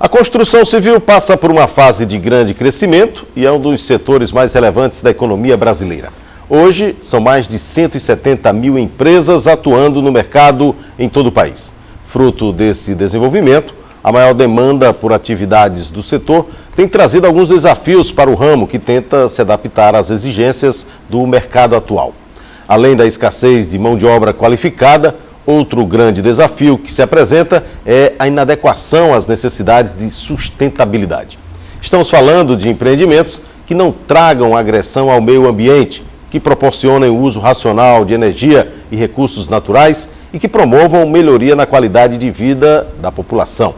A construção civil passa por uma fase de grande crescimento e é um dos setores mais relevantes da economia brasileira. Hoje, são mais de 170 mil empresas atuando no mercado em todo o país. Fruto desse desenvolvimento, a maior demanda por atividades do setor tem trazido alguns desafios para o ramo que tenta se adaptar às exigências do mercado atual. Além da escassez de mão de obra qualificada, outro grande desafio que se apresenta é a inadequação às necessidades de sustentabilidade. Estamos falando de empreendimentos que não tragam agressão ao meio ambiente, que proporcionem o uso racional de energia e recursos naturais e que promovam melhoria na qualidade de vida da população.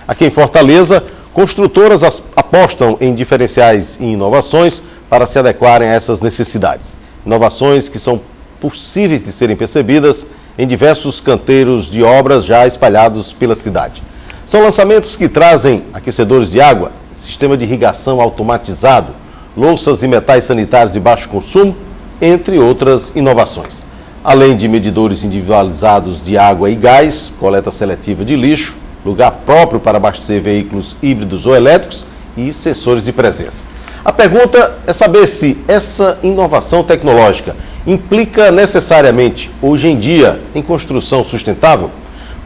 Aqui em Fortaleza, construtoras apostam em diferenciais e inovações para se adequarem a essas necessidades. Inovações que são possíveis de serem percebidas em diversos canteiros de obras já espalhados pela cidade. São lançamentos que trazem aquecedores de água, sistema de irrigação automatizado, louças e metais sanitários de baixo consumo, entre outras inovações. Além de medidores individualizados de água e gás, coleta seletiva de lixo, lugar próprio para abastecer veículos híbridos ou elétricos e sensores de presença. A pergunta é saber se essa inovação tecnológica implica necessariamente, hoje em dia, em construção sustentável?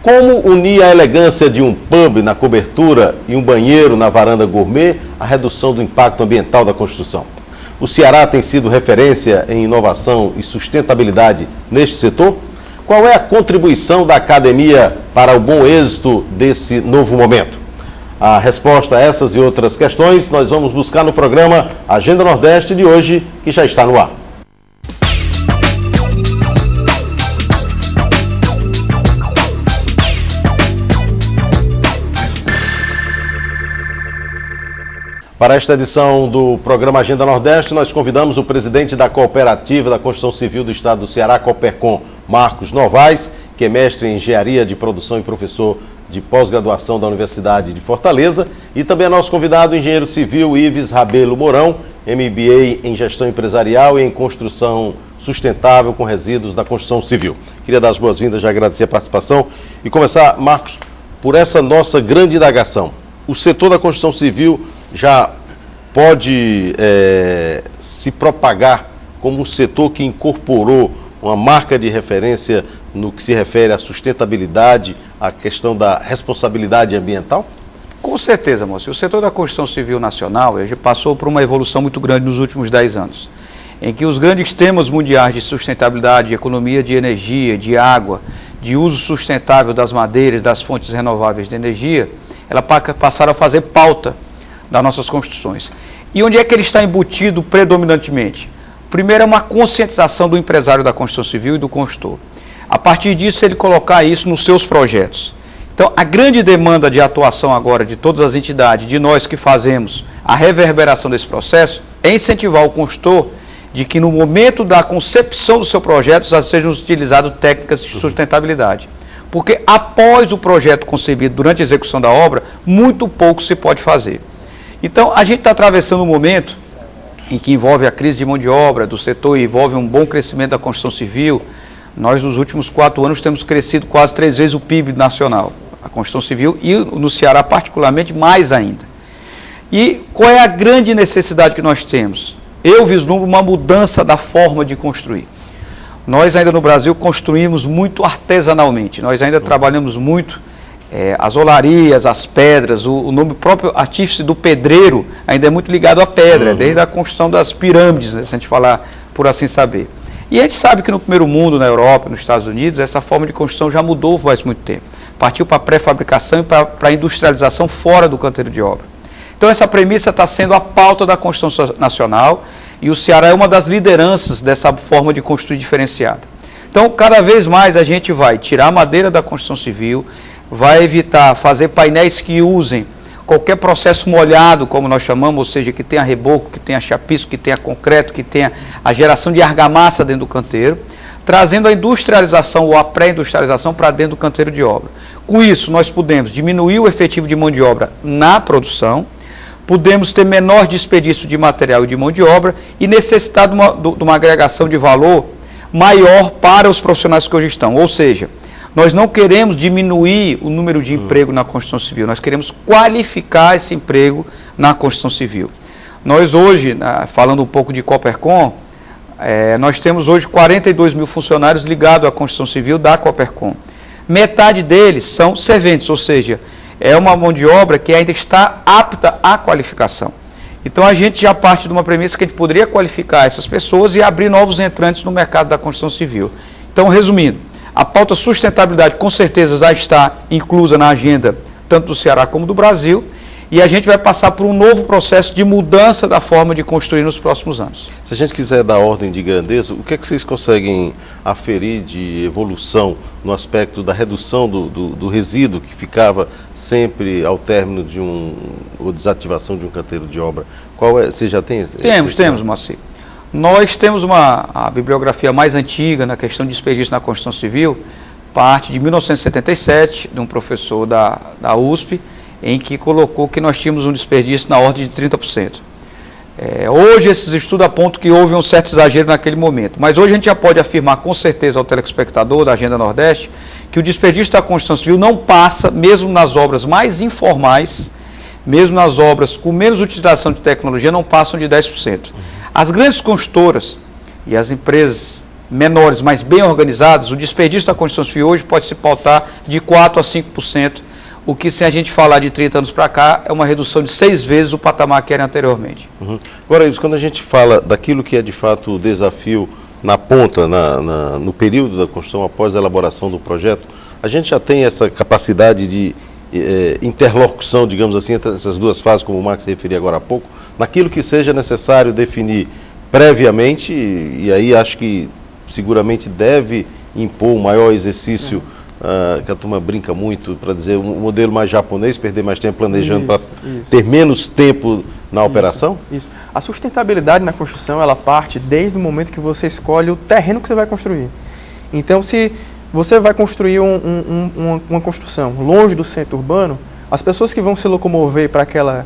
Como unir a elegância de um pub na cobertura e um banheiro na varanda gourmet à redução do impacto ambiental da construção? O Ceará tem sido referência em inovação e sustentabilidade neste setor? Qual é a contribuição da academia para o bom êxito desse novo momento? A resposta a essas e outras questões nós vamos buscar no programa Agenda Nordeste de hoje, que já está no ar. Para esta edição do programa Agenda Nordeste, nós convidamos o presidente da Cooperativa da Construção Civil do Estado do Ceará, Coopercon, Marcos Novaes, que é mestre em Engenharia de Produção e professor de pós-graduação da Universidade de Fortaleza, e também é nosso convidado, o engenheiro civil Ives Rabelo Mourão, MBA em Gestão Empresarial e em Construção Sustentável com Resíduos da Construção Civil. Queria dar as boas-vindas, já agradecer a participação e começar, Marcos, por essa nossa grande indagação. O setor da construção civil já pode se propagar como um setor que incorporou uma marca de referência no que se refere à sustentabilidade, à questão da responsabilidade ambiental? Com certeza, moço. O setor da construção civil nacional já passou por uma evolução muito grande nos últimos 10 anos, em que os grandes temas mundiais de sustentabilidade, de economia de energia, de água, de uso sustentável das madeiras, das fontes renováveis de energia, elas passaram a fazer pauta das nossas construções. E onde é que ele está embutido predominantemente? Primeiro é uma conscientização do empresário da construção civil e do construtor. A partir disso, ele colocar isso nos seus projetos. Então, a grande demanda de atuação agora de todas as entidades, de nós que fazemos a reverberação desse processo, é incentivar o construtor de que no momento da concepção do seu projeto já sejam utilizadas técnicas de sustentabilidade. Porque após o projeto concebido, durante a execução da obra, muito pouco se pode fazer. Então, a gente está atravessando um momento em que envolve a crise de mão de obra do setor e envolve um bom crescimento da construção civil. Nós, nos últimos 4 anos, temos crescido quase 3 vezes o PIB nacional, a construção civil, e no Ceará, particularmente, mais ainda. E qual é a grande necessidade que nós temos? Eu vislumbro uma mudança da forma de construir. Nós ainda no Brasil construímos muito artesanalmente, nós ainda trabalhamos muito as olarias, as pedras, o nome próprio artífice do pedreiro ainda é muito ligado à pedra, desde a construção das pirâmides, né, se a gente falar por assim saber. E a gente sabe que no primeiro mundo, na Europa, nos Estados Unidos, essa forma de construção já mudou faz muito tempo. Partiu para a pré-fabricação e para a industrialização fora do canteiro de obra. Então essa premissa está sendo a pauta da construção nacional e o Ceará é uma das lideranças dessa forma de construir diferenciada. Então cada vez mais a gente vai tirar a madeira da construção civil, vai evitar fazer painéis que usem qualquer processo molhado, como nós chamamos, ou seja, que tenha reboco, que tenha chapisco, que tenha concreto, que tenha a geração de argamassa dentro do canteiro, trazendo a industrialização ou a pré-industrialização para dentro do canteiro de obra. Com isso, nós podemos diminuir o efetivo de mão de obra na produção, podemos ter menor desperdício de material e de mão de obra e necessitar de uma agregação de valor maior para os profissionais que hoje estão. Ou seja, Nós não queremos diminuir o número de emprego na construção civil, nós queremos qualificar esse emprego na construção civil. Nós hoje, falando um pouco de Copercon, nós temos hoje 42 mil funcionários ligados à construção civil da Copercon. Metade deles são serventes, ou seja, é uma mão de obra que ainda está apta à qualificação. Então a gente já parte de uma premissa que a gente poderia qualificar essas pessoas e abrir novos entrantes no mercado da construção civil. Então, resumindo, a pauta sustentabilidade com certeza já está inclusa na agenda tanto do Ceará como do Brasil, e a gente vai passar por um novo processo de mudança da forma de construir nos próximos anos. Se a gente quiser dar ordem de grandeza, o que é que vocês conseguem aferir de evolução no aspecto da redução do resíduo que ficava sempre ao término de ou desativação de um canteiro de obra? Você já tem? Temos, Moacir. Nós temos a bibliografia mais antiga na questão de desperdício na construção civil, parte de 1977, de um professor da USP, em que colocou que nós tínhamos um desperdício na ordem de 30%. Hoje esses estudos apontam que houve um certo exagero naquele momento, mas hoje a gente já pode afirmar com certeza ao telespectador da Agenda Nordeste que o desperdício da construção civil não passa, mesmo nas obras mais informais, mesmo nas obras com menos utilização de tecnologia, não passam de 10%. As grandes construtoras e as empresas menores, mas bem organizadas, o desperdício da construção civil hoje pode se pautar de 4% a 5%, o que, se a gente falar de 30 anos para cá, é uma redução de 6 vezes o patamar que era anteriormente. Agora, quando a gente fala daquilo que é de fato o desafio na ponta, no período da construção, após a elaboração do projeto, a gente já tem essa capacidade de interlocução, digamos assim, entre essas duas fases, como o Marcos se referia agora há pouco, naquilo que seja necessário definir previamente, e aí acho que seguramente deve impor um maior exercício, que a turma brinca muito, para dizer, um modelo mais japonês, perder mais tempo planejando para ter menos tempo na operação? Isso. A sustentabilidade na construção, ela parte desde o momento que você escolhe o terreno que você vai construir. Então, se você vai construir uma construção longe do centro urbano, as pessoas que vão se locomover para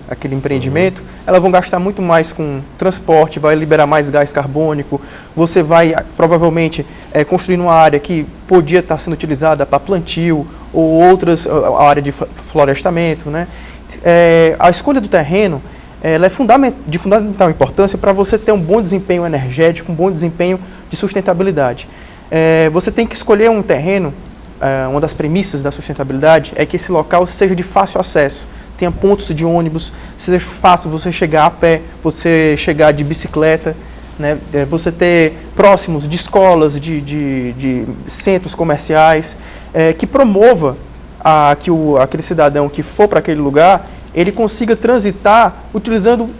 aquele empreendimento, elas vão gastar muito mais com transporte, vai liberar mais gás carbônico, você vai provavelmente construir numa área que podia estar sendo utilizada para plantio ou a área de florestamento, né? A escolha do terreno ela é de fundamental importância para você ter um bom desempenho energético, um bom desempenho de sustentabilidade. Você tem que escolher um terreno. Uma das premissas da sustentabilidade é que esse local seja de fácil acesso, tenha pontos de ônibus, seja fácil você chegar a pé, você chegar de bicicleta, né? Você ter próximos de escolas, de centros comerciais, que promova que aquele cidadão que for para aquele lugar, ele consiga transitar utilizando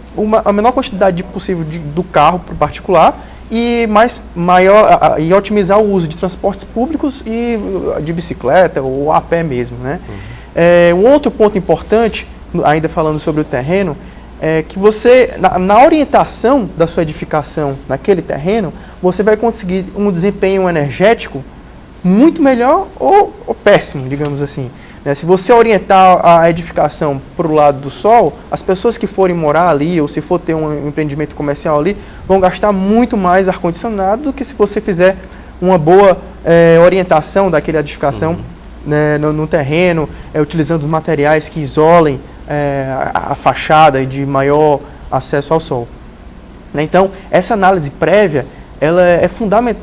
a menor quantidade possível do carro particular, e e otimizar o uso de transportes públicos e de bicicleta ou a pé mesmo, né? Um outro ponto importante, ainda falando sobre o terreno, é que você, na orientação da sua edificação naquele terreno, você vai conseguir um desempenho energético muito melhor ou péssimo, digamos assim. Se você orientar a edificação para o lado do sol, as pessoas que forem morar ali, ou se for ter um empreendimento comercial ali, vão gastar muito mais ar-condicionado do que se você fizer uma boa orientação daquela edificação, né, no terreno, utilizando os materiais que isolem a fachada e de maior acesso ao sol. Então, essa análise prévia, ela é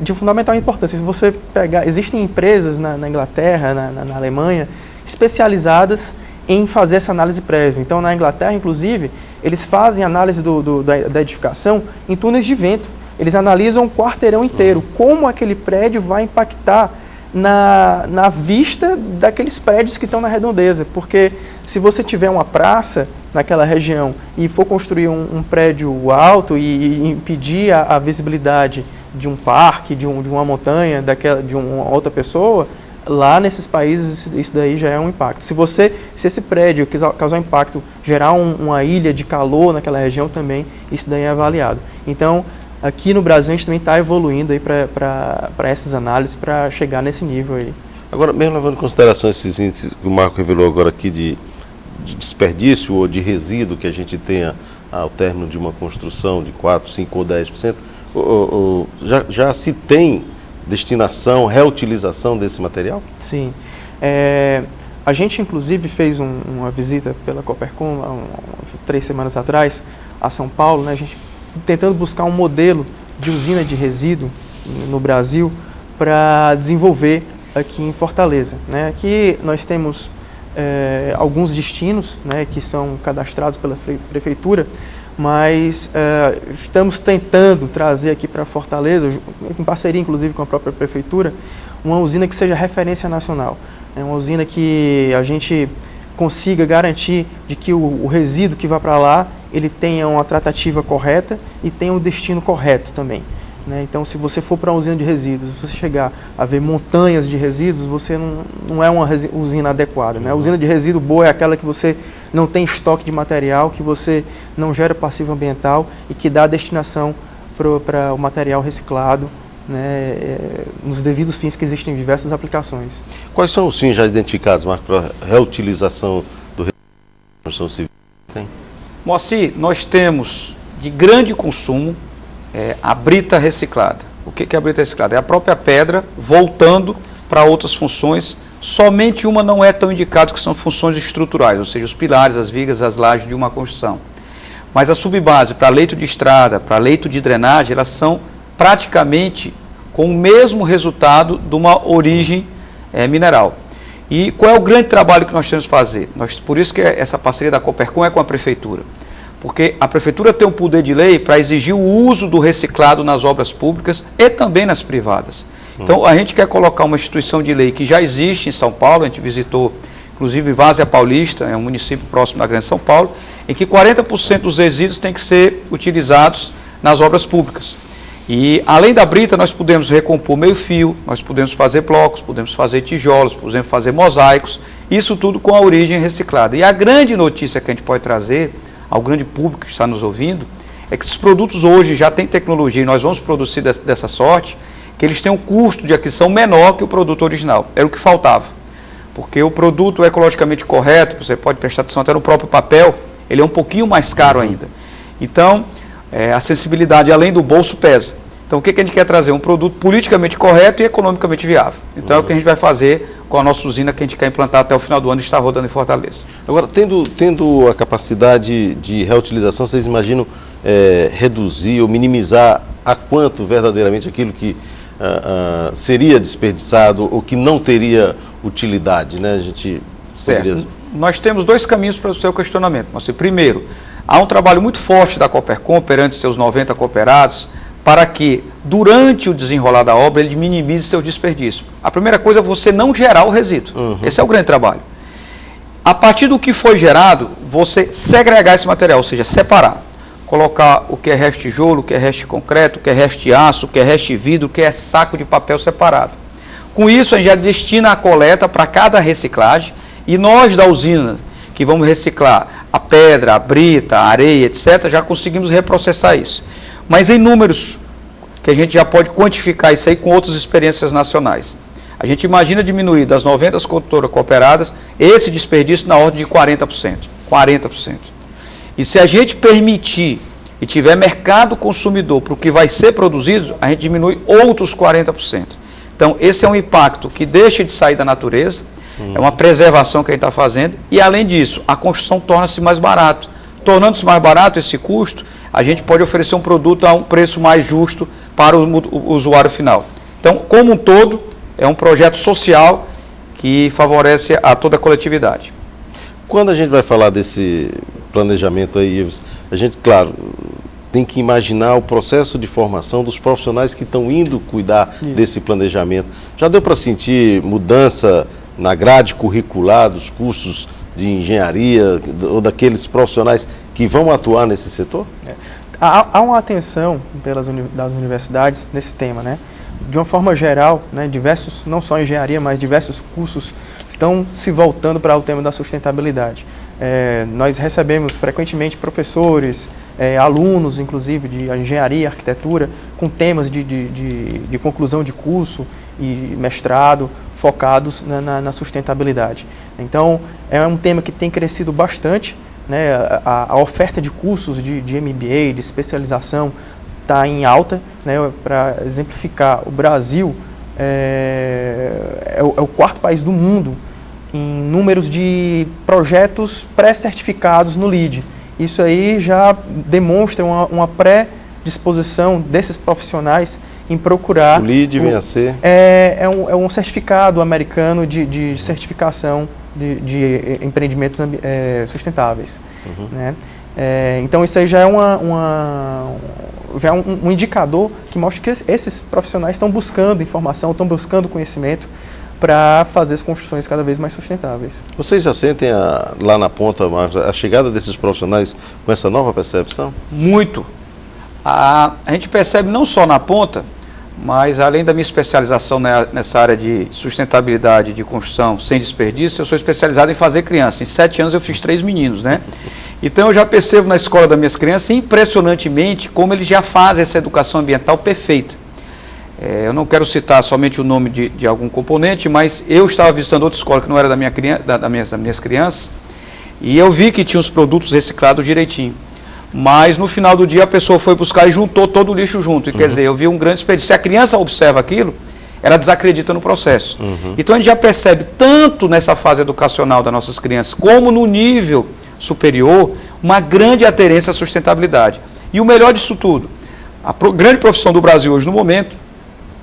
de fundamental importância. Se você pegar, existem empresas na Inglaterra, na Alemanha, especializadas em fazer essa análise prévia. Então, na Inglaterra, inclusive, eles fazem análise da edificação em túneis de vento. Eles analisam o quarteirão inteiro, como aquele prédio vai impactar na vista daqueles prédios que estão na redondeza. Porque se você tiver uma praça naquela região e for construir um prédio alto e impedir a visibilidade de um parque, de uma montanha, de uma outra pessoa, lá nesses países isso daí já é um impacto. Se esse prédio causar impacto, gerar uma ilha de calor naquela região também, isso daí é avaliado. Então, aqui no Brasil a gente também está evoluindo aí para essas análises, para chegar nesse nível aí. Agora, mesmo levando em consideração esses índices que o Marco revelou agora aqui de desperdício ou de resíduo que a gente tenha ao término de uma construção de 4, 5 ou 10%, já se tem destinação, reutilização desse material? Sim. A gente, inclusive, fez uma visita pela Copercon, 3 semanas atrás, a São Paulo, né, a gente tentando buscar um modelo de usina de resíduo no Brasil para desenvolver aqui em Fortaleza. Né? Aqui nós temos alguns destinos, né, que são cadastrados pela Prefeitura, mas estamos tentando trazer aqui para Fortaleza, em parceria inclusive com a própria Prefeitura, uma usina que seja referência nacional. É uma usina que a gente consiga garantir de que o resíduo que vai para lá, ele tenha uma tratativa correta e tenha um destino correto também. Né? Então, se você for para uma usina de resíduos, se você chegar a ver montanhas de resíduos, você não é uma usina adequada. Né? A usina de resíduo boa é aquela que você não tem estoque de material, que você não gera passivo ambiental e que dá destinação para o material reciclado, né, nos devidos fins, que existem diversas aplicações. Quais são os fins já identificados, Marco, para reutilização do resíduo da construção civil? Tem? Moacir, nós temos de grande consumo a brita reciclada. O que é a brita reciclada? É a própria pedra voltando para outras funções. Somente uma não é tão indicada, que são funções estruturais, ou seja, os pilares, as vigas, as lajes de uma construção. Mas a subbase para leito de estrada, para leito de drenagem, elas são praticamente com o mesmo resultado de uma origem mineral. E qual é o grande trabalho que nós temos que fazer? Por isso que essa parceria da Copercon é com a Prefeitura. Porque a Prefeitura tem um poder de lei para exigir o uso do reciclado nas obras públicas e também nas privadas. Então, a gente quer colocar uma instituição de lei que já existe em São Paulo, a gente visitou, inclusive, Várzea Paulista, é um município próximo da Grande São Paulo, em que 40% dos resíduos têm que ser utilizados nas obras públicas. E, além da brita, nós podemos recompor meio-fio, nós podemos fazer blocos, podemos fazer tijolos, podemos fazer mosaicos, isso tudo com a origem reciclada. E a grande notícia que a gente pode trazer ao grande público que está nos ouvindo é que esses produtos hoje já têm tecnologia e nós vamos produzir dessa sorte, que eles têm um custo de aquisição menor que o produto original. Era o que faltava. Porque o produto ecologicamente correto, você pode prestar atenção até no próprio papel, ele é um pouquinho mais caro ainda. Então, a sensibilidade além do bolso pesa. Então, o que a gente quer trazer? Um produto politicamente correto e economicamente viável. Então, é o que a gente vai fazer com a nossa usina que a gente quer implantar até o final do ano e está rodando em Fortaleza. Agora, tendo a capacidade de reutilização, vocês imaginam reduzir ou minimizar a quanto verdadeiramente aquilo que seria desperdiçado ou que não teria utilidade, né? A gente certo. Nós temos 2 caminhos para o seu questionamento. Primeiro, há um trabalho muito forte da Copercon perante seus 90 cooperados para que, durante o desenrolar da obra, ele minimize seu desperdício. A primeira coisa é você não gerar o resíduo. Esse é o grande trabalho. A partir do que foi gerado, você segregar esse material, ou seja, separar. Colocar o que é resto de tijolo, o que é resto de concreto, o que é resto de aço, o que é resto de vidro, o que é saco de papel separado. Com isso, a gente já destina a coleta para cada reciclagem e nós da usina, que vamos reciclar a pedra, a brita, a areia, etc., já conseguimos reprocessar isso. Mas em números, que a gente já pode quantificar isso aí com outras experiências nacionais. A gente imagina diminuir das 90 construtoras cooperadas esse desperdício na ordem de 40%. 40%. E se a gente permitir e tiver mercado consumidor para o que vai ser produzido, a gente diminui outros 40%. Então, esse é um impacto que deixa de sair da natureza, é uma preservação que a gente está fazendo, e além disso, a construção torna-se mais barato. Tornando-se mais barato esse custo, a gente pode oferecer um produto a um preço mais justo para o usuário final. Então, como um todo, é um projeto social que favorece a toda a coletividade. Quando a gente vai falar desse planejamento aí, a gente, claro, tem que imaginar o processo de formação dos profissionais que estão indo cuidar desse planejamento. Já deu para sentir mudança na grade curricular dos cursos de engenharia ou daqueles profissionais que vão atuar nesse setor? Há uma atenção das universidades nesse tema, né? De uma forma geral, né, diversos, não só engenharia, mas diversos cursos estão se voltando para o tema da sustentabilidade. Nós recebemos frequentemente professores, alunos, inclusive, de engenharia, arquitetura, com temas de conclusão de curso e mestrado focados na sustentabilidade. Então, é um tema que tem crescido bastante, né? A oferta de cursos de MBA, de especialização, está em alta, né? Para exemplificar, o Brasil é o quarto país do mundo em números de projetos pré-certificados no LEED. Isso aí já demonstra uma predisposição desses profissionais em procurar... O LEED vem a ser? É um certificado americano de certificação de empreendimentos sustentáveis. Uhum. Né? Então isso aí já é um indicador que mostra que esses profissionais estão buscando informação, estão buscando conhecimento para fazer as construções cada vez mais sustentáveis. Vocês já sentem lá na ponta, Marcos, a chegada desses profissionais com essa nova percepção? Muito. A gente percebe não só na ponta, mas além da minha especialização nessa área de sustentabilidade de construção sem desperdício, eu sou especializado em fazer criança. Em 7 anos eu fiz 3 meninos, né? Então eu já percebo na escola das minhas crianças, impressionantemente, como eles já fazem essa educação ambiental perfeita. Eu não quero citar somente o nome de algum componente, mas eu estava visitando outra escola que não era das minhas crianças, e eu vi que tinha os produtos reciclados direitinho. Mas no final do dia a pessoa foi buscar e juntou todo o lixo junto. E quer dizer, eu vi um grande desperdício. Se a criança observa aquilo, ela desacredita no processo. Então a gente já percebe, tanto nessa fase educacional das nossas crianças, como no nível superior, uma grande aderência à sustentabilidade. E o melhor disso tudo, a grande profissão do Brasil hoje no momento,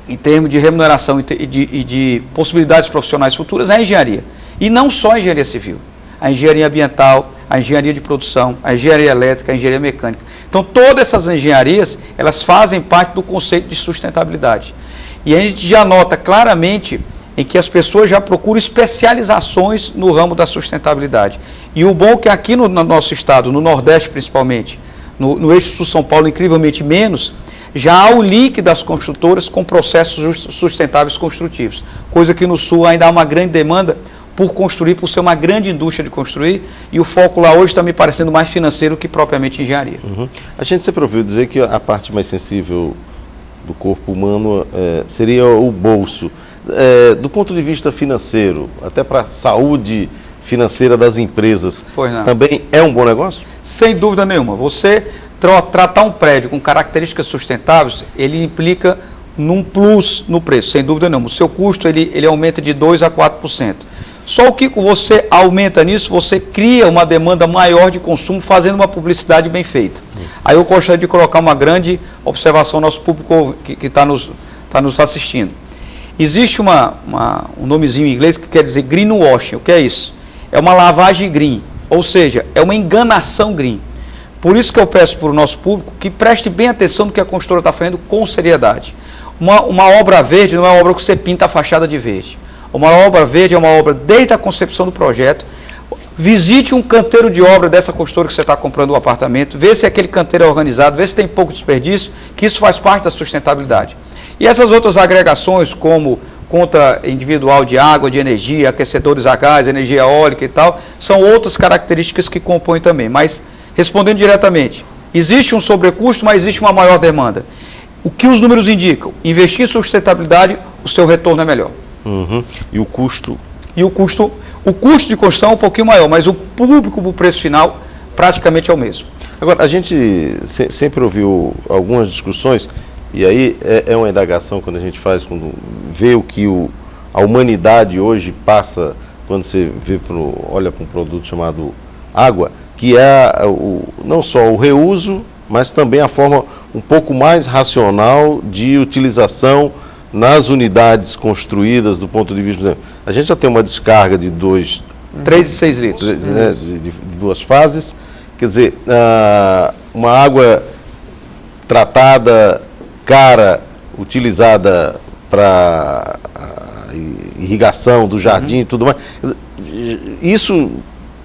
em termos de remuneração e de possibilidades profissionais futuras, é a engenharia. E não só a engenharia civil. A engenharia ambiental, a engenharia de produção, a engenharia elétrica, a engenharia mecânica. Então, todas essas engenharias, elas fazem parte do conceito de sustentabilidade. E a gente já nota claramente em que as pessoas já procuram especializações no ramo da sustentabilidade. E o bom é que aqui no nosso estado, no Nordeste principalmente, no eixo sul-São Paulo, incrivelmente menos, já há o link das construtoras com processos sustentáveis construtivos. Coisa que no Sul ainda há uma grande demanda por construir, por ser uma grande indústria de construir, e o foco lá hoje está me parecendo mais financeiro que propriamente engenharia. A gente sempre ouviu dizer que a parte mais sensível do corpo humano seria o bolso. Do ponto de vista financeiro, até para a saúde financeira das empresas, também é um bom negócio? Sem dúvida nenhuma. Você tratar um prédio com características sustentáveis, ele implica num plus no preço, sem dúvida nenhuma. O seu custo ele aumenta de 2% a 4%. Só o que você aumenta nisso, você cria uma demanda maior de consumo fazendo uma publicidade bem feita. Aí eu gostaria de colocar uma grande observação ao nosso público que está nos assistindo. Existe um nomezinho em inglês que quer dizer greenwashing. O que é isso? É uma lavagem green, ou seja, é uma enganação green. Por isso que eu peço para o nosso público que preste bem atenção no que a construtora está fazendo com seriedade. Uma obra verde não é uma obra que você pinta a fachada de verde. Uma obra verde é uma obra desde a concepção do projeto. Visite um canteiro de obra dessa construtora que você está comprando um apartamento, vê se aquele canteiro é organizado, vê se tem pouco desperdício, que isso faz parte da sustentabilidade. E essas outras agregações, como conta individual de água, de energia, aquecedores a gás, energia eólica e tal, são outras características que compõem também. Mas, respondendo diretamente, existe um sobrecusto, mas existe uma maior demanda. O que os números indicam? Investir em sustentabilidade, o seu retorno é melhor. E o custo? O custo de construção é um pouquinho maior, mas o público para o preço final praticamente é o mesmo. Agora, a gente sempre ouviu algumas discussões, e aí é uma indagação quando a gente faz, quando vê o que a humanidade hoje passa, quando você olha para um produto chamado água, que é não só o reuso, mas também a forma um pouco mais racional de utilização nas unidades construídas do ponto de vista... A gente já tem uma descarga de 3 e 6 litros. De 2 fases. Quer dizer, uma água tratada, cara, utilizada para irrigação do jardim e tudo mais. Isso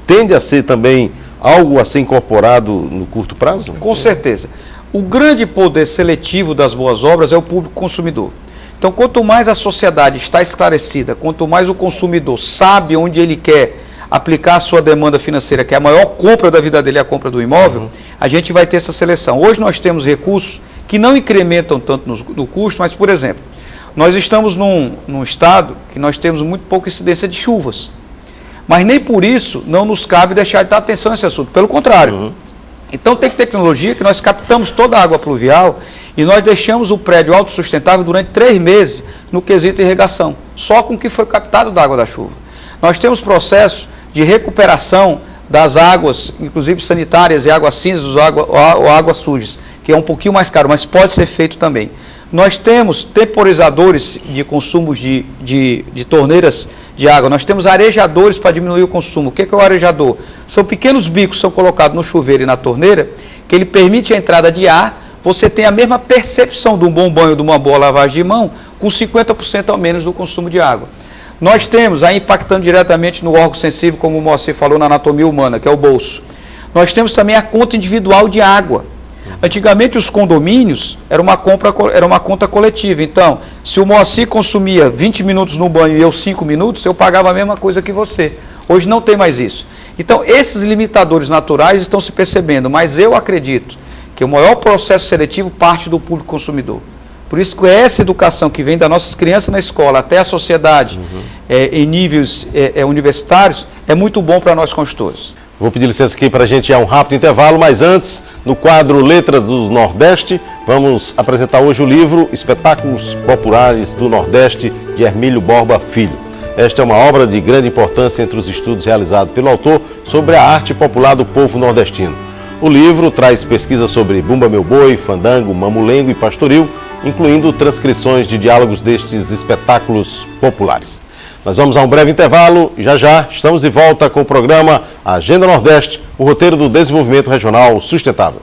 tende a ser também algo a ser incorporado no curto prazo? Com certeza. O grande poder seletivo das boas obras é o público consumidor. Então, quanto mais a sociedade está esclarecida, quanto mais o consumidor sabe onde ele quer aplicar a sua demanda financeira, que é a maior compra da vida dele, é a compra do imóvel, a gente vai ter essa seleção. Hoje nós temos recursos que não incrementam tanto no custo, mas, por exemplo, nós estamos num estado que nós temos muito pouca incidência de chuvas. Mas nem por isso não nos cabe deixar de dar atenção a esse assunto. Pelo contrário. Então tem tecnologia que nós captamos toda a água pluvial e nós deixamos o prédio autossustentável durante 3 meses no quesito irrigação, só com o que foi captado da água da chuva. Nós temos processos de recuperação das águas, inclusive sanitárias e águas cinzas ou águas sujas, que é um pouquinho mais caro, mas pode ser feito também. Nós temos temporizadores de consumos de torneiras de água, nós temos arejadores para diminuir o consumo. O que é o arejador? São pequenos bicos que são colocados no chuveiro e na torneira, que ele permite a entrada de ar, você tem a mesma percepção de um bom banho, de uma boa lavagem de mão, com 50% ao menos do consumo de água. Nós temos, aí impactando diretamente no órgão sensível, como o Moacir falou, na anatomia humana, que é o bolso. Nós temos também a conta individual de água. Antigamente os condomínios era uma conta coletiva. Então, se o Moacir consumia 20 minutos no banho e eu 5 minutos, eu pagava a mesma coisa que você. Hoje não tem mais isso. Então, esses limitadores naturais estão se percebendo, mas eu acredito que o maior processo seletivo parte do público consumidor. Por isso que essa educação que vem das nossas crianças na escola até a sociedade, em níveis universitários, é muito bom para nós consultores. Vou pedir licença aqui para a gente ir a um rápido intervalo, mas antes, no quadro Letras do Nordeste, vamos apresentar hoje o livro Espetáculos Populares do Nordeste, de Hermílio Borba Filho. Esta é uma obra de grande importância entre os estudos realizados pelo autor sobre a arte popular do povo nordestino. O livro traz pesquisas sobre Bumba Meu Boi, Fandango, Mamulengo e Pastoril, incluindo transcrições de diálogos destes espetáculos populares. Nós vamos a um breve intervalo e já estamos de volta com o programa Agenda Nordeste, o roteiro do desenvolvimento regional sustentável.